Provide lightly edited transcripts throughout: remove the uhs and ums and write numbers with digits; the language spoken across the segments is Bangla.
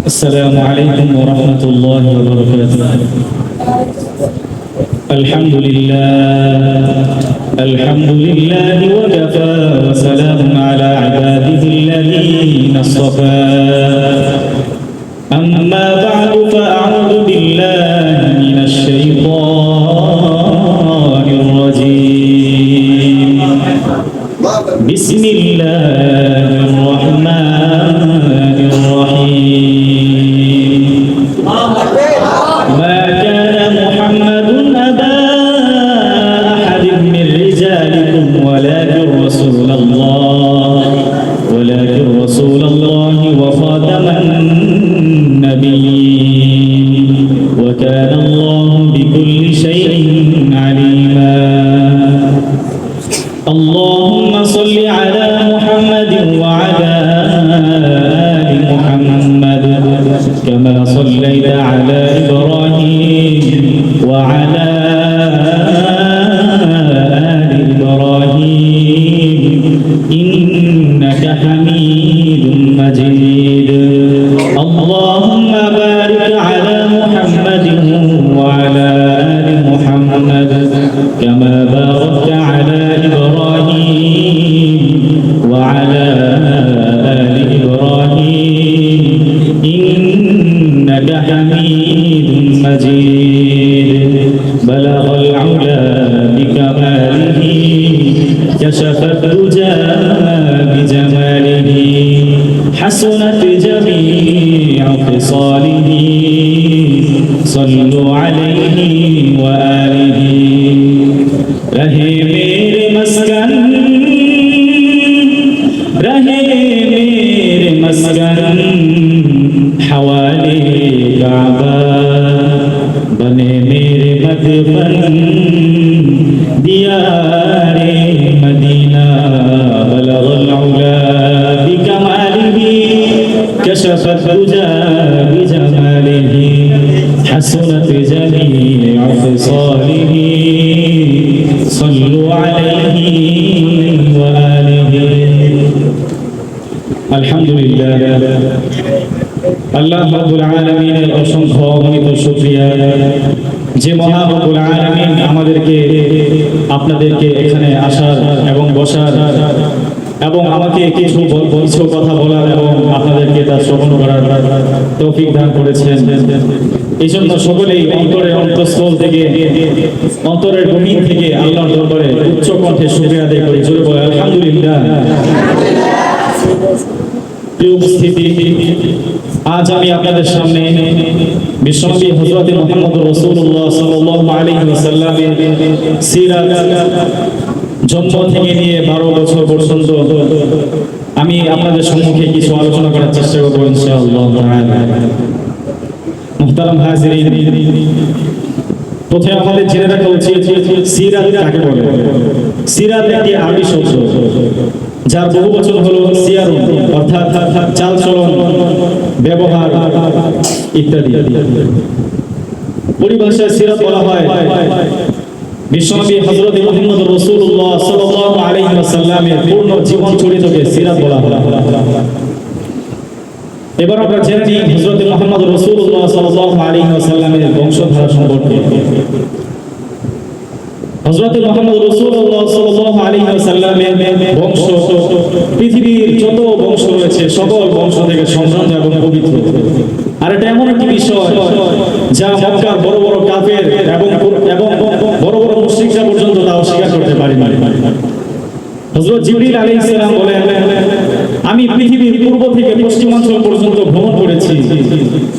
السلام عليكم ورحمة الله وبركاته. الحمد لله وكفى وسلام على عباده الذين اصطفى. أما بعد فأعوذ بالله من الشيطان الرجيم. بسم الله الرحمن الرحيم. ما كان محمد أبا أحد من رجالكم ولكن رسول الله وخاتم النبيين وكان الله بكل شيء عليما. اللهم صل على محمد وعلى آل محمد كما صليت على إبراهيم وعلى آل إبراهيم إنك حميد مجيد. اللهم بارك على محمد وعلى آل محمد كما باركت على إبراهيم وعلى آل إبراهيم إنك حميد مجيد. بلغ العلا بكماله كشف الدجى بجماله حسنت جميع خصاله صلوا عليه وآله. رہے میرے مسکن حوالے کعبہ بنے میرے مدفن دیار مدینہ. بلغ العلا بکمالہ کشف الدجى بجمالہ حسنت جميع خصاله صلوا عليه وآله. আলহামদুলিল্লাহ, আল্লাহ রাব্বুল আলামিনের অসংখ্য অগণিত শুকরিয়া যে মহান রব্বুল আলামিন আমাদেরকে আপনাদেরকে এখানে আসার এবং বসার এবং আমাকে কিছু কথা বলার এবং আপনাদেরকে তা শ্রবণ করার তৌফিক দান করেছেন। এই জন্য সকলেই অন্তরের অন্তঃস্থল থেকে, অন্তরের গভীর থেকে আল্লাহর দরবারে উচ্চ কণ্ঠে শুকরিয়া আদায় করি। জোরে বলে আলহামদুলিল্লাহ। প্রিয় উপস্থিতি, আজ আমি আপনাদের সামনে বিশ্বনবী হযরত মুহাম্মদ রাসূলুল্লাহ সাল্লাল্লাহু আলাইহি ওয়াসাল্লামের সিরাত জন্ম থেকে নিয়ে 12 বছর পর্যন্ত আমি আপনাদের সম্মুখে কিছু আলোচনা করার চেষ্টা করব ইনশাআল্লাহ তাআলা। মুহতারাম হাজিরিন, প্রথমে আমাদের জেনে রাখা উচিত সিরাত কাকে বলে। সিরাত একটি আরবি শব্দ যার বহু বচন হলো সিয়ার, অর্থাৎ চালচলন, ব্যবহার ইত্যাদি। পরিভাষায় সিরাত বলা হয় বিশ্বনবী হযরত মুহাম্মদ রাসূলুল্লাহ সাল্লাল্লাহু আলাইহি ওয়াসাল্লামের পূর্ণ জীবন চরিত্রকে সিরাত বলা হয়। এবার আমরা জেনে নিই হযরত মুহাম্মদ রাসূলুল্লাহ সাল্লাল্লাহু আলাইহি ওয়াসাল্লামের বংশধারা সম্পর্কে। হযরত মুহাম্মদ রাসূলুল্লাহ সাল্লাল্লাহু আলাইহি ওয়াসাল্লামের বংশ পৃথিবীর যত বংশ রয়েছে সকল বংশ থেকে সম্মানিত এবং পবিত্র। আর এটা এমন একটি বিষয় যা মক্কার বড় বড় কাফের এবং বড় বড় মুশরিকরা পর্যন্ত তা অস্বীকার করতে পারেনি। হযরত জিবরিল আলাইহিস সালাম বলেন, আমি পৃথিবীর পূর্ব থেকে পশ্চিমাঞ্চল পর্যন্ত ভ্রমণ করেছি,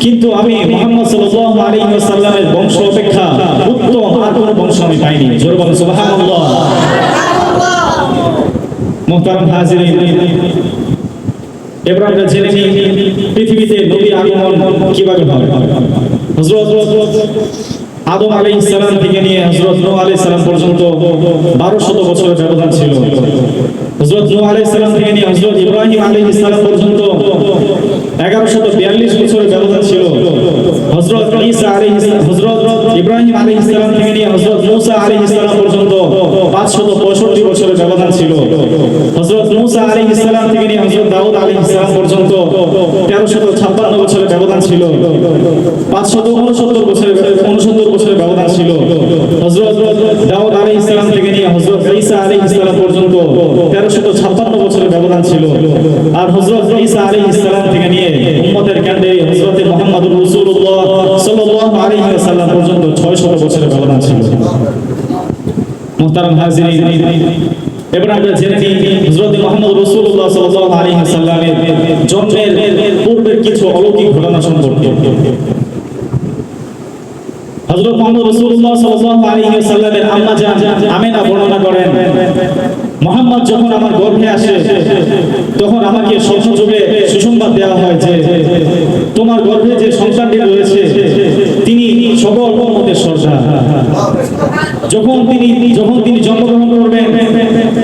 কিন্তু আমি মুহাম্মদ সাল্লাল্লাহু আলাইহি ওয়াসাল্লামের বংশ অপেক্ষা উত্তম আর কোনো বংশ আমি পাইনি। জোরে বলেন সুবহানাল্লাহ। মুহতারাম হাজিরিন, এবার আমরা জেনে নিই পৃথিবীতে নবী আগমন কিভাবে হয়। হযরত আদম আলাইহিস সালাম থেকে নিয়ে হযরত নূহ আলাইহিস সালাম পর্যন্ত 1200 বছরের ব্যবধান ছিল। হযরত নূহ আলাইহিস সালাম থেকে নিয়ে হযরত ইব্রাহিম আলাইহিস সালাম পর্যন্ত 1142 বছরের ব্যবধান ছিল। হযরত ইব্রাহিম আলাইহিস সালাম থেকে নিয়ে হযরত মূসা আলাইহিস সালাম পর্যন্ত 565 বছরের ব্যবধান ছিল। হযরত মূসা আলাইহিস সালাম থেকে নিয়ে হযরত দাউদ আলাইহিস সালাম পর্যন্ত 1356 বছরের ব্যবধান ছিল, 569 বছরের ব্যবধান ছিল। হযরত দাউদ আলাইহিস সালাম থেকে নিয়ে হযরত ঈসা আলাইহিস সালাম পর্যন্ত 1356 বছরের ব্যবধান ছিল। আর হযরত ঈসা আলাইহিস সালাম থেকে নিয়ে উম্মতের কেন্দ্রে হযরত মুহাম্মদুর রাসূলুল্লাহ সাল্লাল্লাহু আলাইহি ওয়াসাল্লাম পর্যন্ত 600 বছরের ব্যবধান ছিল। মুহতারাম হাজিরিন, এবার আমরা জেনে নিই হযরত মুহাম্মদ রাসূলুল্লাহ সাল্লাল্লাহু আলাইহি ওয়াসাল্লামের জন্মের পূর্বের কিছু অলৌকিক ঘটনা সম্পর্কে। হযরত মুহাম্মদ রাসূলুল্লাহ সাল্লাল্লাহু আলাইহি ওয়াসাল্লামের আম্মা জান আমিনা বর্ণনা করেন, মুহাম্মদ যখন আমার গর্ভে আসে তখন আমাকে স্বপ্নযোগে সুসংবাদ দেওয়া হয় যে তোমার গর্ভে যে সন্তানটি রয়েছে তিনি সকল উম্মতের সর্দার। যখন তিনি জন্মগ্রহণ করবেন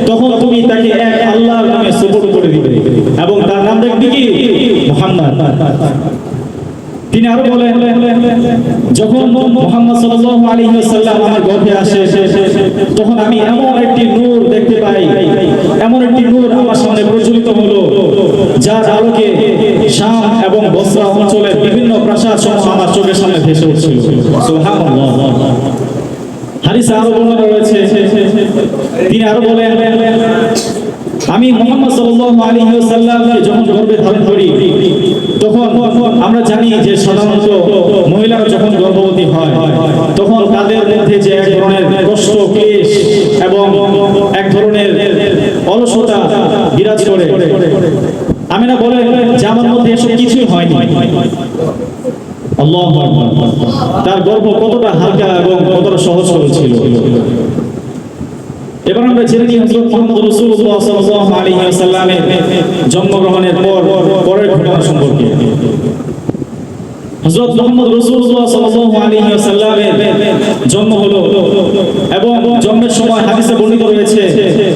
তখন তুমি তাকে এক আল্লাহর নামে সুপুর্দ করে দিবে এবং তার নাম রাখবে কি? মুহাম্মদ। তিনি আরো বলেন, যখন মুহাম্মদ সাল্লাল্লাহু আলাইহি ওয়াসাল্লাম আমার গর্ভে আসে তখন আমি এমন একটি নূর দেখতে পাই, এমন একটি নূর আমার সামনে প্রজ্বলিত হলো যার আলোকে শাম এবং বসরা অঞ্চলের বিভিন্ন প্রাসাদ সমূহ আমার চোখের সামনে ভেসে উঠছিল। সুবহানাল্লাহ। হাদিসে আরো বর্ণনা রয়েছে, তিনি আরো বলেন, আমি মুহাম্মদ সাল্লাল্লাহু আলাইহি ওয়াসাল্লামকে যখন গর্ভে ধারণ করি তখন আমরা জানি যে সাধারণত মহিলারা যখন গর্ভবতী হয় তখন তাদের মধ্যে যে এক ধরনের কষ্ট, ক্লেশ এবং এক ধরনের অলসতা বিরাজ করে। আমিনা বলেন যে আমার মধ্যে এসব কিছুই হয়নি। আল্লাহু আকবার। তার গর্ভ কতটা হালকা এবং কতটা সহজ সরল ছিল। এবার আমরা জেনে নিই হযরত মুহাম্মদ রাসূলুল্লাহ সাল্লাল্লাহু আলাইহি ওয়াসাল্লামের জন্মগ্রহণের পরের ঘটনা সম্পর্কে। হযরত মুহাম্মদ রাসূলুল্লাহ সাল্লাল্লাহু আলাইহি ওয়াসাল্লামের জন্ম হলো এবং জন্মের সময় হাদিসে বর্ণিত রয়েছে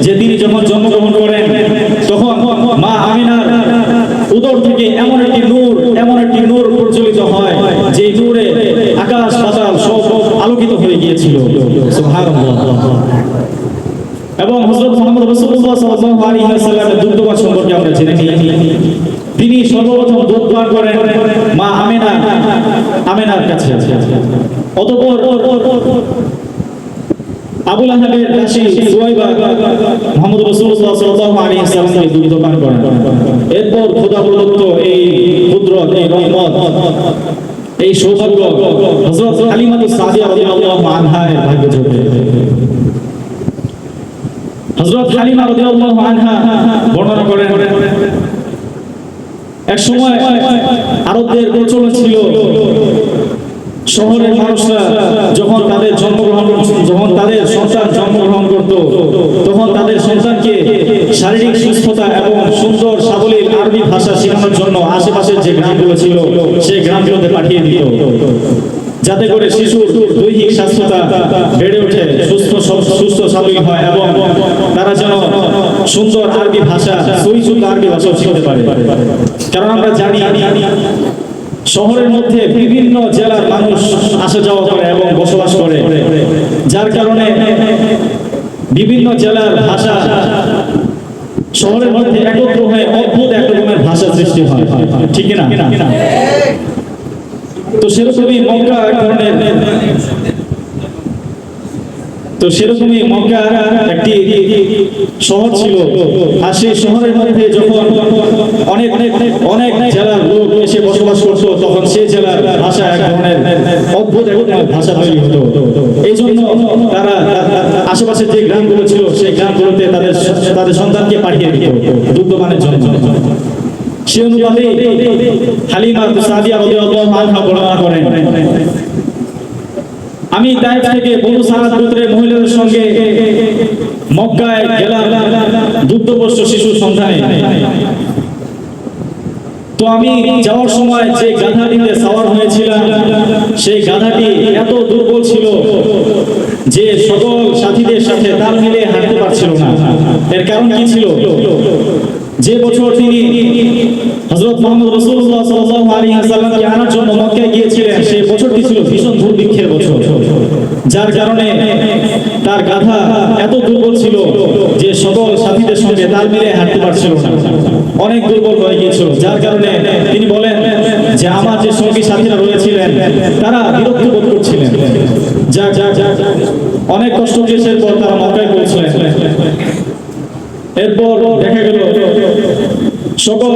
যে তিনি যখন জন্মগ্রহণ করেন তখন মা আমিনার উদর থেকে এমন একটি নূর প্রজ্বলিত হয় যে নূরে আকাশ পাতাল সব আলোকিত হয়ে গিয়েছিল। সুবহানাল্লাহ। এবং হযরত মুহাম্মদ রাসূলুল্লাহ সাল্লাল্লাহু আলাইহি ওয়াসাল্লামের দুধপান সম্পর্কে আমরা জেনে নিই। তিনি সর্বপ্রথম দুধ পান করেন মা আমিনার কাছে। অতঃপর আবু লাহাবের দাসী সুয়াইবা মুহাম্মদ রাসূলুল্লাহ সাল্লাল্লাহু আলাইহি ওয়াসাল্লামকে দুধ পান করেন। এরপর খোদা প্রদত্ত এই কুদরত, এই রহমত, এই সৌভাগ্য হযরত হালিমা সাদিয়া রাদিয়াল্লাহু আনহা এর ভাগ্যে জোটে। হযরত হালিমা রাদিয়াল্লাহু আনহা বর্ণনা করেন, এক সময় আরবদের প্রচলন ছিল শহরের মানুষরা যখন তাদের সন্তান জন্মগ্রহণ করত তখন তাদের সন্তানকে শারীরিক সুস্থতা এবং সুন্দর সাবলীল আরবি ভাষা শেখানোর জন্য আশেপাশের যে গ্রামগুলো ছিল সেই গ্রামগুলোতে পাঠিয়ে দিত, যাতে করে শিশুর দৈহিক স্বাস্থ্যতা বেড়ে ওঠে, সুস্থ সাবলীল হয় এবং তারা যেন সুন্দর আরবি ভাষা, সুন্দর আরবি ভাষা শিখতে পারে। কারণ আমরা জানি শহরের মধ্যে বিভিন্ন জেলার মানুষ আসা যাওয়া করে এবং বসবাস করে, যার কারণে বিভিন্ন জেলার ভাষা শহরের মধ্যে একত্র হয়ে অদ্ভুত এক রকমের ভাষা সৃষ্টি হয়, ঠিক না? তো সেরকমই মক্কা একটি শহর ছিল। আর সেই শহরের মধ্যে যখন অনেক জেলার লোক এসে বসবাস করত তখন সেই জেলার ভাষা এক ধরনের অদ্ভুত এক ভাষা তৈরি হতো। এই জন্য তারা আশেপাশের যে গ্রামগুলো ছিল সেই গ্রামগুলোতে তাদের সন্তানকে পাঠিয়ে দিত দুগ্ধপানের জন্য। সে অনুপাতে হালিমা সাদিয়া রাদিয়াল্লাহু আনহা বর্ণনা করেন, আমি তায়েফ থেকে বনু সাআদ গোত্রের মহিলাদের সঙ্গে মক্কায় গেলাম দুগ্ধপোষ্য শিশুর সন্ধানে। তো আমি যাওয়ার সময় যে গাধাটিতে সওয়ার হয়েছিলাম সেই গাধাটি এত দুর্বল ছিল যে সকল সাথীদের সাথে তাল মিলিয়ে হাঁটতে পারছিল না। এর কারণ কি ছিল? যে বছর তিনি হযরত মুহাম্মদ রাসূলুল্লাহ সাল্লাল্লাহু আলাইহি ওয়াসাল্লামকে আনার জন্য মক্কায় গিয়েছিলেন সেই বছরটি ছিল ভীষণ দুর্ভিক্ষের বছর, যার কারণে তার গাধা এত দুর্বল ছিল যে সকল সাথীদের সঙ্গে তাল মিলিয়ে হাঁটতে পারছিল না, অনেক দুর্বল হয়ে গিয়েছিল। যার কারণে তিনি বলেন যে আমার যে সঙ্গী সাথীরা রয়েছিলেন তারা বিরক্ত বোধ করছিলেন। অনেক কষ্ট ক্লেশের পর তারা মক্কায় পৌঁছলেন। এরপর দেখা গেল সকল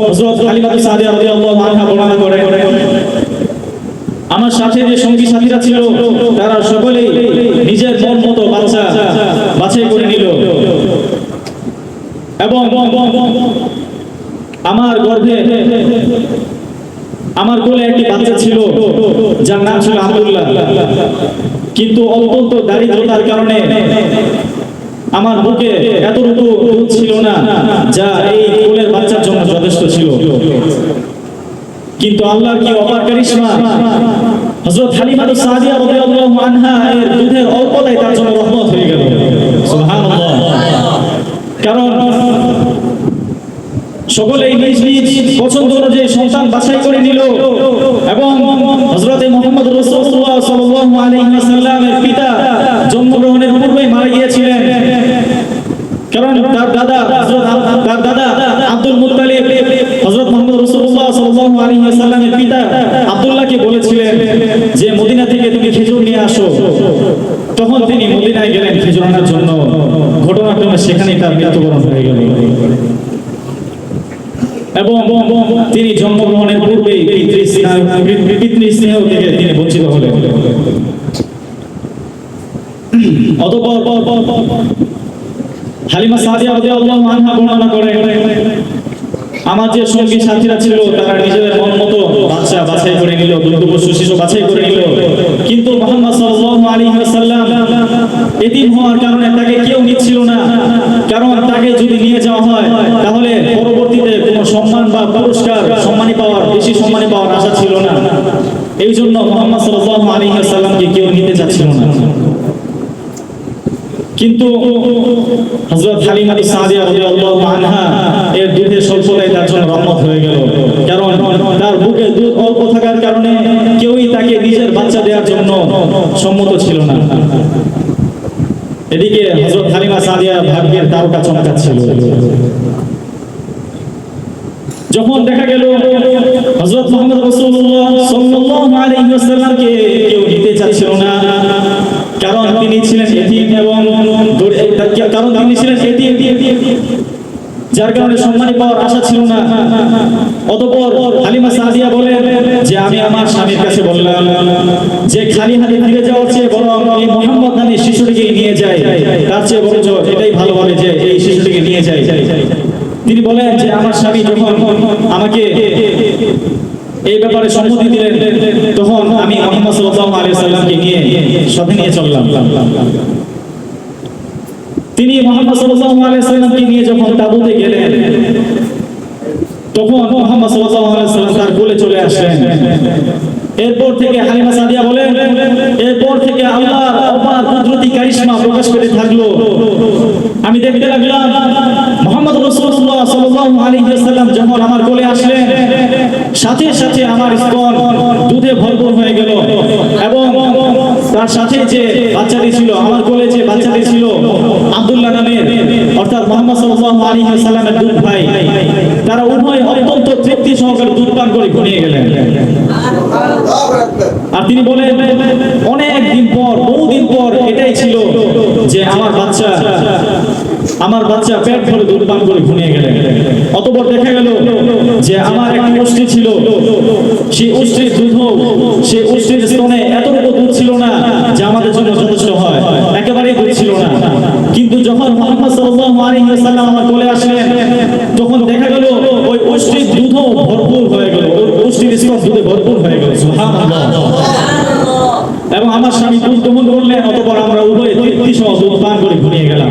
হযরত হালিমা সাদিয়া রাদিয়াল্লাহু আনহা বর্ণনা করে আমার সাথে যে সঙ্গী সাথীরা ছিল তারা সকলেই নিজের মন মতো বাচ্চা বাছাই করে নিল এবং আমার গর্ভে আমার কোলে একটি বাচ্চা ছিল যার নাম ছিল আব্দুল্লাহ। কিন্তু অত্যন্ত দারিদ্রতার কারণে আমার বুকে এতটুকু দুধ ছিল না যা এই কোলের বাচ্চার জন্য যথেষ্ট ছিল। কিন্তু আল্লাহর কি অপার কারিশমা, হযরত হালিমা সাদিয়া রাদিয়াল্লাহু আনহা এর দুধের অল্পতাই তার জন্য রহমত হয়ে গেল। সুবহানাল্লাহ। কারণ সকলেই নিজ নিজ পছন্দ অনুযায়ী সন্তান বাছাই করে নিল এবং হযরত মুহাম্মদ রাসূলুল্লাহ সাল্লাল্লাহু আলাইহি ওয়াসাল্লামের পিতা জন্মগ্রহণের পূর্বেই মারা গিয়েছিলেন। কারণ তার দাদা আব্দুল মুত্তালিব হযরত মুহাম্মদ রাসূলুল্লাহ সাল্লাল্লাহু আলাইহি ওয়াসাল্লামের পিতা আব্দুল্লাহকে বলেছিলেন যে মদিনা থেকে তুমি খেজুর নিয়ে আসো। তখন তিনি মদিনায় গেলেন খেজুর আনার জন্য। ঘটনাক্রমে সেখানেই তার মৃত্যুবরণ হয়ে গেল এবং তিনি জন্মগ্রহণের পূর্বেই পিতৃস্নেহ থেকে তিনি বঞ্চিত হলেন। অতঃপর হালিমা সাদিয়া রাদিয়াল্লাহু আনহা বর্ণনা করেন আমার যে সঙ্গী সাথীরা ছিল তারা নিজেদের মন মতো বাচ্চা বাছাই করে নিল, দুগ্ধপোষ্য শিশু বাছাই করে নিল, কিন্তু মুহাম্মদ সাল্লাল্লাহু আলাইহি ওয়াসাল্লাম এতিম হওয়ার কারণে তাকে কেউ নিচ্ছিল না। কারণ তাকে যদি নিয়ে যাওয়া হয় তাহলে পরবর্তীতে কোনো সম্মান বা পুরস্কার বেশি সম্মানী পাওয়ার আশা ছিল না। এই জন্য মুহাম্মদ সাল্লাল্লাহু আলাইহি ওয়াসাল্লামকে কেউ নিতে চাচ্ছিল না। কিন্তু হযরত হালিমা সাদিয়া রাদিয়াল্লাহু আনহা এর দুধের স্বল্পতাই তার জন্য রহমত হয়ে গেল। কারণ তার বুকে দুধ অল্প থাকার কারণে কেউই তাকে নিজের বাচ্চা দেওয়ার জন্য সম্মত ছিল না। এদিকে হযরত হালিমা সাদিয়া ভাগ্যের তারকা চমকাচ্ছিল। যখন দেখা গেল হযরত মুহাম্মদ রাসূলুল্লাহ সাল্লাল্লাহু আলাইহি ওয়াসাল্লামকে কেউ নিতে চাচ্ছিল না, কারণ তিনি ছিলেন এতিম যার কারণে সম্মানী পাওয়ার আশা ছিল না। অতঃপর হালিমা সাদিয়া বলেন যে আমি আমার স্বামীর কাছে বললাম যে খালি হাতে ফিরে যাওয়ার চেয়ে বরং এই মুহাম্মদ নামী শিশুটিকে নিয়ে যায়, তার চেয়ে বরঞ্চ এটাই ভালো হবে যে এই শিশুটিকে নিয়ে যায়। তিনি বলেন যে আমার স্বামী যখন আমাকে এই ব্যাপারে সম্মতি দিলেন তখন আমি মুহাম্মদ সাল্লাল্লাহু আলাইহি ওয়াসাল্লামকে নিয়ে সাথে নিয়ে চললাম। তিনি মুহাম্মদ সাল্লাল্লাহু আলাইহি ওয়াসাল্লামকে নিয়ে যখন তাবুতে গেলেন তখন মুহাম্মদ সাল্লাল্লাহু আলাইহি ওয়াসাল্লাম তার কোলে চলে আসলেন। এরপর থেকে হালিমা সাদিয়া বলেন এরপর থেকে আল্লাহর অপার কুদরতি কারিশমা প্রকাশ পেতে থাকলো। আমি দেখতে লাগলাম মুহাম্মদ রাসূলুল্লাহ সাল্লাল্লাহু আলাইহি ওয়াসাল্লাম যখন আমার কোলে আসলেন সাথে সাথে আমার স্তন দুধে ভরপুর হয়ে গেল এবং তার সাথে যে বাচ্চাটি ছিল আমার কোলে যে বাচ্চাটি ছিল আব্দুল্লাহ নামের অর্থাৎ মুহাম্মদ সাল্লাল্লাহু আলাইহি ওয়াসাল্লামের দুধ ভাই, তারা উভয় অত্যন্ত তৃপ্তি সহকারে দুধ পান করে ঘুমিয়ে গেলেন। আর তিনি বলেন অনেক দিন পর বহুদিন পর এটাই ছিল যে আমার বাচ্চা পেট ভরে দুধ পান করে ঘুমিয়ে গেলেন। অতঃপর দেখা গেল যে আমার একটি উষ্ট্রি ছিল, সেই উষ্ট্রির স্তনে এতটুকু দুধ ছিল না যা আমাদের জন্য যথেষ্ট হয়, একেবারেই দুধ ছিল না। কিন্তু যখন মুহাম্মদ সাল্লাল্লাহু আলাইহি ওয়াসাল্লাম আমার কোলে আসলেন তখন দেখা গেল ওই উষ্ট্রির দুধও ভরপুর হয়ে গেল, উষ্ট্রির স্তন দুধে ভরপুর হয়ে গেল। সুবহানাল্লাহ। এবং আমার স্বামী দুধ গ্রহণ করলেন, অতঃপর আমরা উভয়ে তৃপ্তি সহ দুধ পান করে ঘুমিয়ে গেলাম।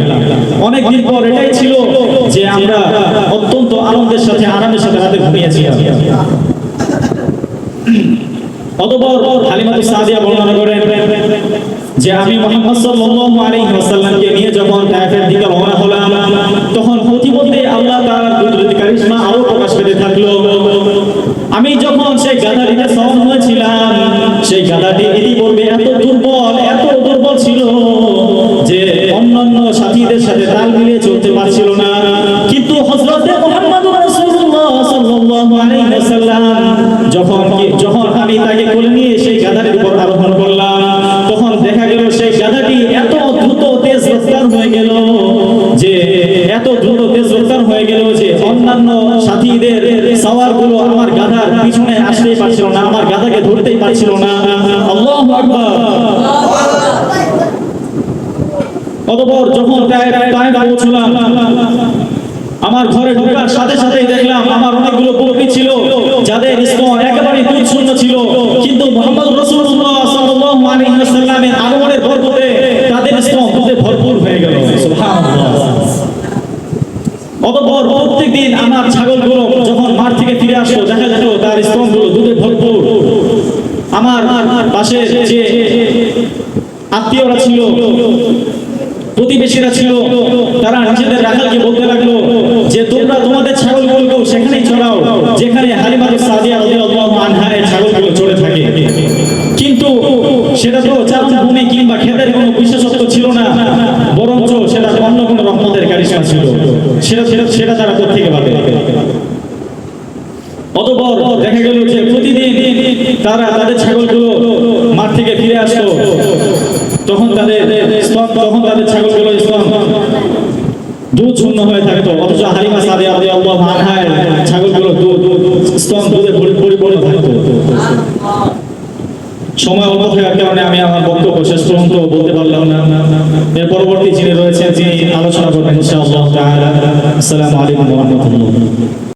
অনেক দিন পর এটাই ছিল যে আমরা অত্যন্ত আনন্দের সাথে আরামের সাথে রাতে ঘুমিয়েছিলাম। অতঃপর হালিমা সাদিয়া বর্ণনা করেন যে আমি মুহাম্মদ সাল্লাল্লাহু আলাইহি ওয়াসাল্লামকে নিয়ে যখন তায়েফের দিকে রওনা হলাম তখন প্রতিমধ্যে আল্লাহ তাআলার কুদরতি কারিশমা আরো প্রকাশ পেতে থাকলো। আমি যখন সেই গাধাটিতে সওয়ার হয়েছিলাম সেই গাধাটি ইতিপূর্বে এত দুর্বল ছিল যে অন্যান্য সাথীদের সাথে তাল মিলিয়ে চলতে পারছিল না। কিন্তু হযরত মুহাম্মদ রাসূলুল্লাহ সাল্লাল্লাহু আলাইহি ওয়াসাল্লাম যখন আসনে আসতেই পারছিল না, আমার গাধাকে ধরতেই পারছিল না। আল্লাহু আকবার। অতঃপর যখন তায়েফ পৌঁছলাম, আমার ঘরে ঢোকার সাথে সাথেই দেখলাম আমার অনেকগুলো বকরি ছিল যাদের স্তন একেবারে দুধ শূন্য ছিল, কিন্তু মুহাম্মদ রাসূলুল্লাহ সাল্লাল্লাহু আলাইহি ওয়াসাল্লামের আগমনের বরকতে তাদের স্তন দুধে ভরপুর হয়ে গেল। সুবহানাল্লাহ। অতঃপর প্রত্যেকদিন আমার ছাগলগুলো যখন মাঠ থেকে ফিরে আসতো, দেখা যেত তার স্তনগুলো দুধে ভরপুর। আমার পাশের যে আত্মীয়রা ছিল, প্রতিবেশীরা ছিল, তারা নিজেদের রাখালকে বলতে লাগলো যে তোমরা তোমাদের ছাগলগুলোকে সেখানেই চড়াও যেখানে হালিমা সাদিয়া রাদিয়াল্লাহু আনহার ছাগলগুলো চড়ে থাকে। কিন্তু সেটা তো চারণভূমি কিংবা ক্ষেতের কোনো বিশেষত্ব ছিল না, বরঞ্চ সেটা অন্য কোনো রহমতের কারিশমা ছিল। সেটা তারা কোত্থেকে পাবে? অতঃপর দেখা গেল যে প্রতিদিন তারা তাদের ছাগলগুলো মাঠ থেকে ফিরে আসতো, তখন তাদের ছাগলগুলো স্তন দুধ শূন্য হয়ে থাকতো, অথচ হালিমা সাদিয়া রাদিয়াল্লাহু আনহার ছাগলগুলো স্তন দুধে পরিপূর্ণ থাকতো। সময় অল্প থাকার কারণে আমি আমার বক্তব্য শেষ পর্যন্ত বলতে পারলাম না। এর পরবর্তী যিনি রয়েছেন তিনি আলোচনা করবেন ইনশাআল্লাহ তাআলা। আসসালামু আলাইকুম ওয়া রাহমাতুল্লাহ।